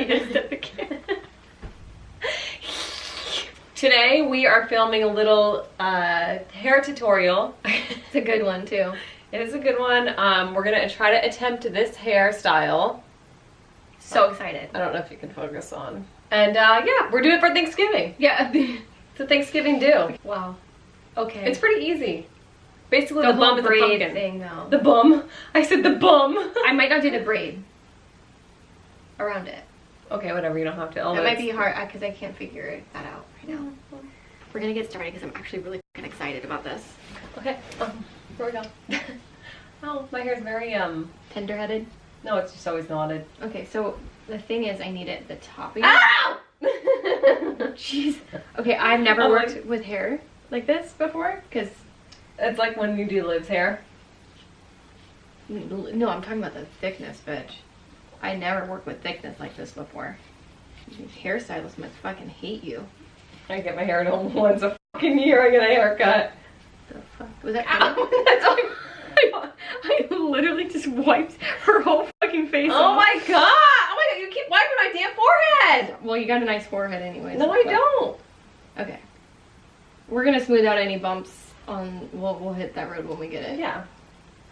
certificate. Today we are filming a little hair tutorial. It's a good one too. It is a good one. We're gonna try to attempt this hairstyle. So excited. I don't know if you can focus on. And yeah, we're doing it for Thanksgiving. Yeah. It's a Thanksgiving do. Wow. Okay. It's pretty easy. Basically, the the bum whole is a braid pumpkin. thing though. The bum. I said the bum. I might not do the braid around it. Okay, whatever. You don't have to. That might be hard because I can't figure that out right now. We're gonna get started because I'm actually really excited about this. Okay. Here we go. Oh, my hair's very Tender-headed. No, it's just always knotted. Okay, so the thing is, I need it at the top. Ow! Jeez. Okay, I've never worked with hair like this before because it's like when you do Liv's hair. No, I'm talking about the thickness, bitch. I never worked with thickness like this before. These hairstylists must fucking hate you. I get my hair done once a fucking year. I get a haircut. The fuck was that? Ow, that's all I literally just wiped her whole fucking face Oh off. my god! Oh my god! You keep wiping my damn forehead. Well, you got a nice forehead anyway. No, I don't. Okay. We're gonna smooth out any bumps on. We'll hit that road when we get it. Yeah.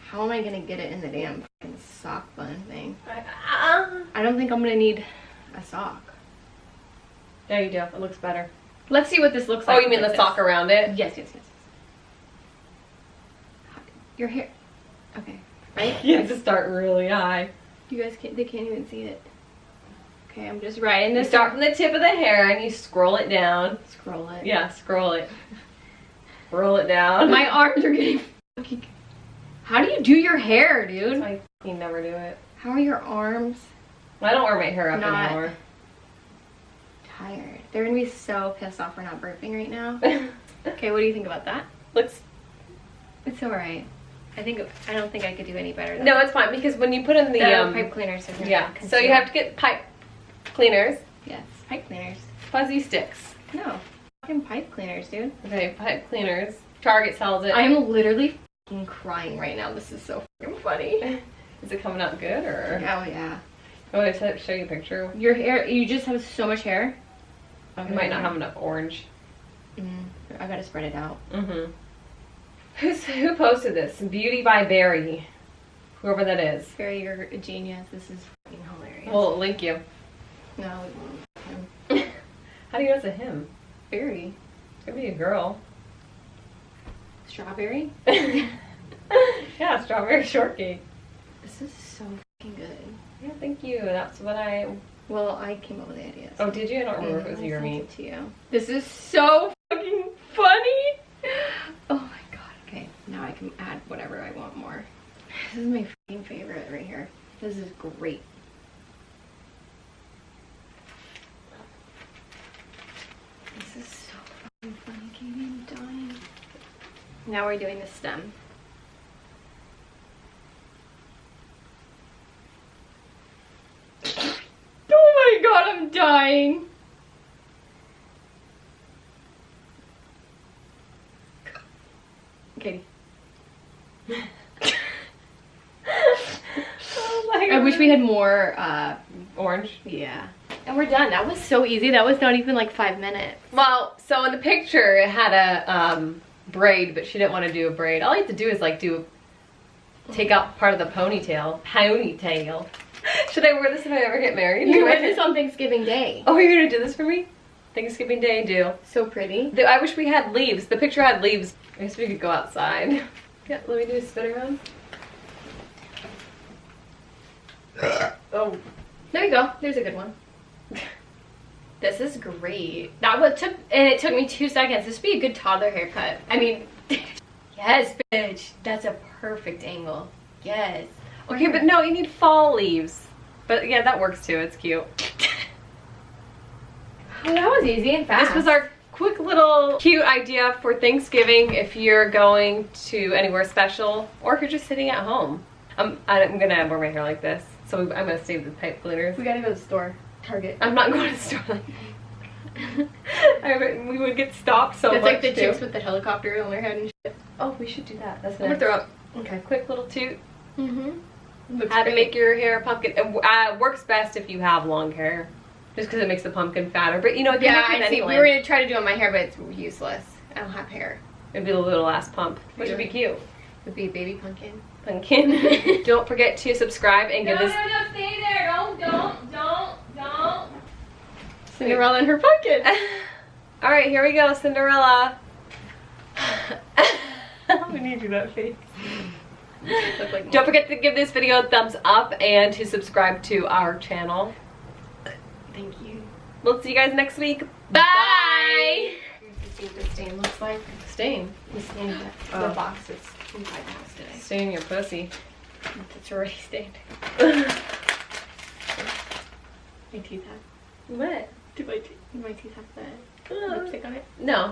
How am I gonna get it in the damn fucking sock bun thing? I don't think I'm gonna need a sock. Yeah, you do. It looks better. Let's see what this looks like. Oh, you mean the sock around it? Yes, yes, yes. Your hair. Okay. Right? You have to start really high. You guys can't. They can't even see it. Okay, I'm just writing You this. start from the tip of the hair and you scroll it down. Scroll it. Yeah, scroll it. Roll it down. My arms are getting fucking. How do you do your hair, dude? I fucking never do it. How are your arms? I don't wear my hair up anymore. Tired. They're gonna be so pissed off for not burping right now. Okay, what do you think about that? Looks. It's alright. I don't think I could do any better than No, it's fine because when you put in the pipe cleaners. Yeah. So you have to get pipe cleaners. Yes, pipe cleaners. Fuzzy sticks. No, fucking pipe cleaners, dude. Okay, pipe cleaners. Target sells it. I am literally fucking crying right now. This is so fucking funny. Is it coming out good or? Oh yeah. Oh, I should show you a picture. Your hair. You just have so much hair. You might not have enough orange. I gotta spread it out. Who posted this? Beauty by Barry. Whoever that is. Barry, you're a genius. This is fucking hilarious. We'll link you. No, we won't. How do you know it's a him? Barry. It could be a girl. Strawberry? Yeah, strawberry shortcake. This is so fucking good. Yeah, thank you. That's what I... Well, I came up with the idea. Oh, did you? I don't remember if it was you or me. I sent it to you. This is so fucking funny. Oh my god. Okay, now I can add whatever I want more. This is my fucking favorite right here. This is great. This is so fucking funny, Katie. I'm dying. Now we're doing the stem. Oh my god, I'm dying. Katie. Oh my God. I wish we had more Orange. yeah. And we're done. That was so easy. That was not even like 5 minutes. Well, so in the picture it had a braid, but she didn't want to do a braid. All you have to do is like take out part of the ponytail. Ponytail. Should I wear this if I ever get married? You wear this on Thanksgiving Day. Oh, you're gonna do this for me? Thanksgiving Day, do. So pretty. I wish we had leaves. The picture had leaves. I guess we could go outside. Yeah, let me do a spin around. Oh. There you go. There's a good one. This is great. It took me 2 seconds. This would be a good toddler haircut. I mean, yes, bitch. That's a perfect angle. Yes. Okay, but no, you need fall leaves. But yeah, that works too. It's cute. Well, that was easy and fast. This was our quick little cute idea for Thanksgiving if you're going to anywhere special or if you're just sitting at home. I'm gonna wear my hair like this, so I'm gonna save the pipe cleaners. We gotta go to the store. Target. I'm not going to the store like we would get stopped so It's much. like the too. chicks with the helicopter on their head and shit. Oh, we should do that. That's I'm gonna nice. throw up. Okay, quick little toot. Mm-hmm. How to make your hair pumpkin. It works best if you have long hair. Just because it makes the pumpkin fatter. But you know, it can Yeah, look good I see. anyway. We were gonna try to do it on my hair, but it's useless. I don't have hair. It'd be the little ass pump, which would be cute. It'd be a baby pumpkin. Pumpkin. Don't forget to subscribe and give this. No, stay there. Don't. Cinderella and her pumpkin. All right, here we go, Cinderella. We need to do that face. Don't forget to give this video a thumbs up and to subscribe to our channel. Thank you. We'll see you guys next week. Bye. See what the stain looks like. Stain. The stain Oh. the box that's inside the house today. Stain your pussy. It's already stained. My teeth have. What? Do my teeth have the lipstick on it? No.